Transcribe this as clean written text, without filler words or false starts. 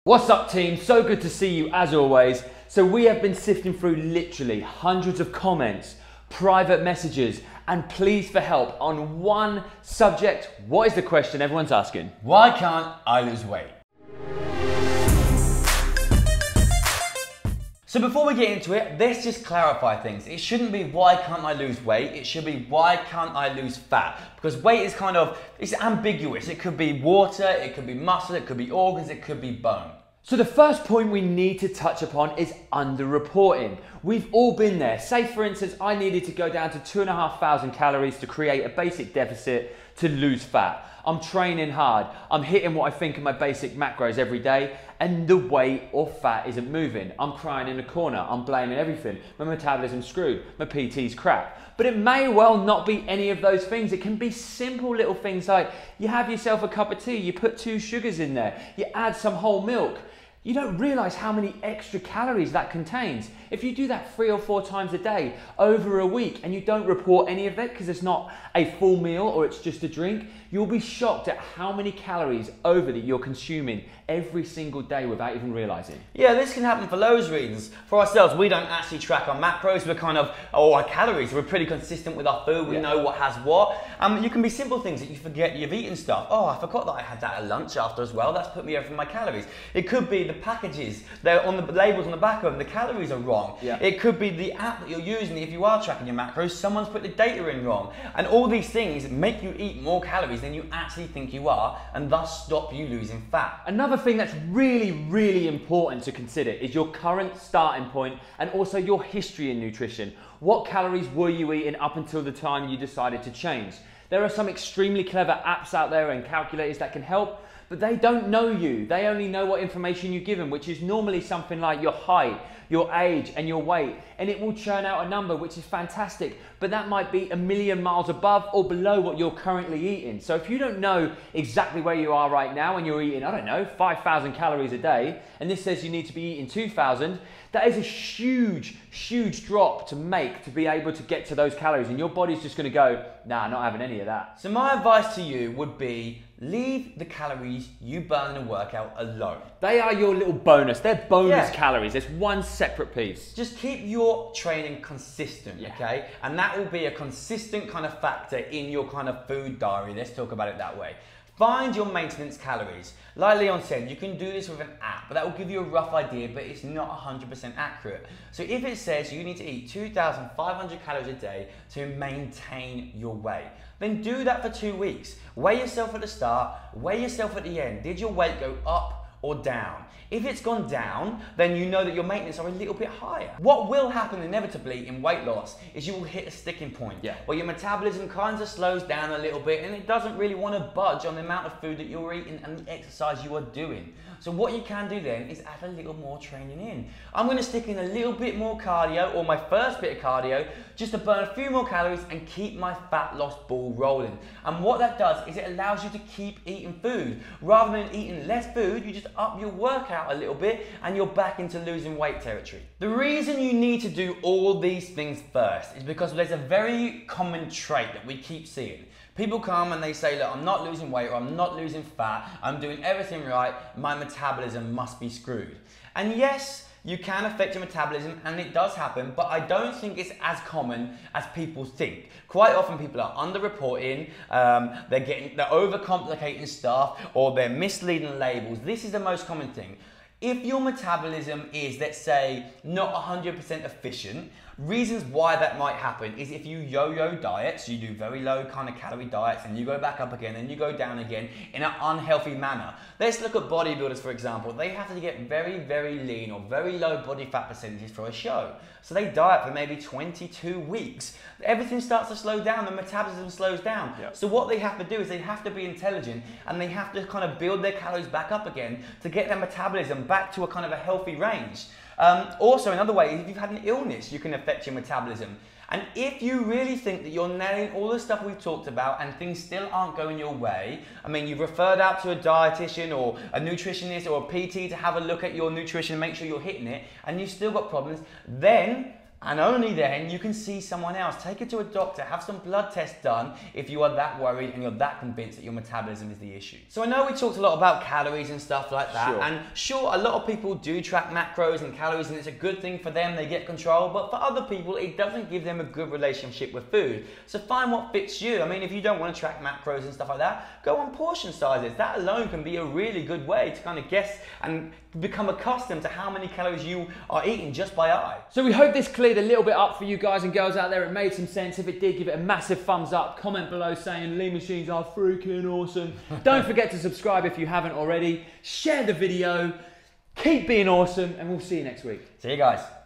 What's up team? So good to see you as always. So we have been sifting through literally hundreds of comments, private messages, and pleas for help on one subject. What is the question everyone's asking? Why can't I lose weight? So before we get into it, let's just clarify things. It shouldn't be why can't I lose weight, it should be why can't I lose fat? Because weight is it's ambiguous. It could be water, it could be muscle, it could be organs, it could be bone. So the first point we need to touch upon is underreporting. We've all been there. Say for instance, I needed to go down to 2,500 calories to create a basic deficit to lose fat. I'm training hard, I'm hitting what I think are my basic macros every day, and the weight or fat isn't moving. I'm crying in the corner, I'm blaming everything. My metabolism's screwed, my PT's crap. But it may well not be any of those things. It can be simple little things like you have yourself a cup of tea, you put 2 sugars in there, you add some whole milk. You don't realize how many extra calories that contains. If you do that 3 or 4 times a day over a week and you don't report any of it because it's not a full meal or it's just a drink, you'll be shocked at how many calories over that you're consuming every single day without even realizing. Yeah, this can happen for loads of reasons. For ourselves, we don't actually track our macros. We're our calories. We're pretty consistent with our food. We know what has what. You can be simple things that you forget you've eaten stuff. Oh, I forgot that I had that at lunch after as well. That's put me over my calories. It could be the packages. They're on the labels on the back of them. The calories are wrong. Yeah. It could be the app that you're using. If you are tracking your macros, someone's put the data in wrong. And all these things make you eat more calories than you actually think you are, and thus stop you losing fat. Another thing that's really important to consider is your current starting point and also your history in nutrition. What calories were you eating up until the time you decided to change? There are some extremely clever apps out there and calculators that can help, but they don't know you. They only know what information you give them, which is normally something like your height, your age, and your weight. And it will churn out a number, which is fantastic, but that might be a million miles above or below what you're currently eating. So if you don't know exactly where you are right now and you're eating, I don't know, 5,000 calories a day, and this says you need to be eating 2,000, that is a huge drop to make to be able to get to those calories, and your body's just gonna go, nah, not having any of that. So my advice to you would be, leave the calories you burn in a workout alone. They are your little bonus. They're bonus calories. It's one separate piece. Just keep your training consistent, okay? And that will be a consistent kind of factor in your kind of food diary. Let's talk about it that way. Find your maintenance calories. Like Leon said, you can do this with an app, but that will give you a rough idea, but it's not 100% accurate. So if it says you need to eat 2,500 calories a day to maintain your weight, then do that for 2 weeks. Weigh yourself at the start, weigh yourself at the end. Did your weight go up or down? If it's gone down, then you know that your maintenance are a little bit higher. What will happen inevitably in weight loss is you will hit a sticking point where your metabolism kind of slows down a little bit and it doesn't really want to budge on the amount of food that you're eating and the exercise you are doing. So what you can do then is add a little more training in. I'm going to stick in a little bit more cardio, or my first bit of cardio, just to burn a few more calories and keep my fat loss ball rolling. And what that does is it allows you to keep eating food. Rather than eating less food, you just up your workout a little bit and you're back into losing weight territory. The reason you need to do all these things first is because there's a very common trait that we keep seeing. People come and they say, look, I'm not losing weight or I'm not losing fat, I'm doing everything right, my metabolism must be screwed. And yes, you can affect your metabolism and it does happen, but I don't think it's as common as people think. Quite often people are underreporting, they're overcomplicating stuff, or they're misleading labels. This is the most common thing. If your metabolism is, let's say, not 100% efficient, reasons why that might happen is if you yo-yo diets, you do very low kind of calorie diets and you go back up again and you go down again in an unhealthy manner. Let's look at bodybuilders, for example. They have to get very lean or very low body fat percentages for a show. So they diet for maybe 22 weeks. Everything starts to slow down, the metabolism slows down. So what they have to do is they have to be intelligent and they have to kind of build their calories back up again to get their metabolism back to a kind of a healthy range. Also, another way, if you've had an illness, you can affect your metabolism. And if you really think that you're nailing all the stuff we've talked about and things still aren't going your way, I mean, you've referred out to a dietitian or a nutritionist or a PT to have a look at your nutrition and make sure you're hitting it, and you've still got problems, then And only then you can see someone else. Take it to a doctor, have some blood tests done if you are that worried and you're that convinced that your metabolism is the issue. So I know we talked a lot about calories and stuff like that. Sure. And sure, a lot of people do track macros and calories and it's a good thing for them, they get control. But for other people, it doesn't give them a good relationship with food. So find what fits you. I mean, if you don't want to track macros and stuff like that, go on portion sizes. That alone can be a really good way to kind of guess and become accustomed to how many calories you are eating just by eye. So we hope this cleared a little bit up for you guys and girls out there. It made some sense. If it did, give it a massive thumbs up. Comment below saying Lean Machines are freaking awesome. Don't forget to subscribe if you haven't already. Share the video. Keep being awesome, and we'll see you next week. See you guys.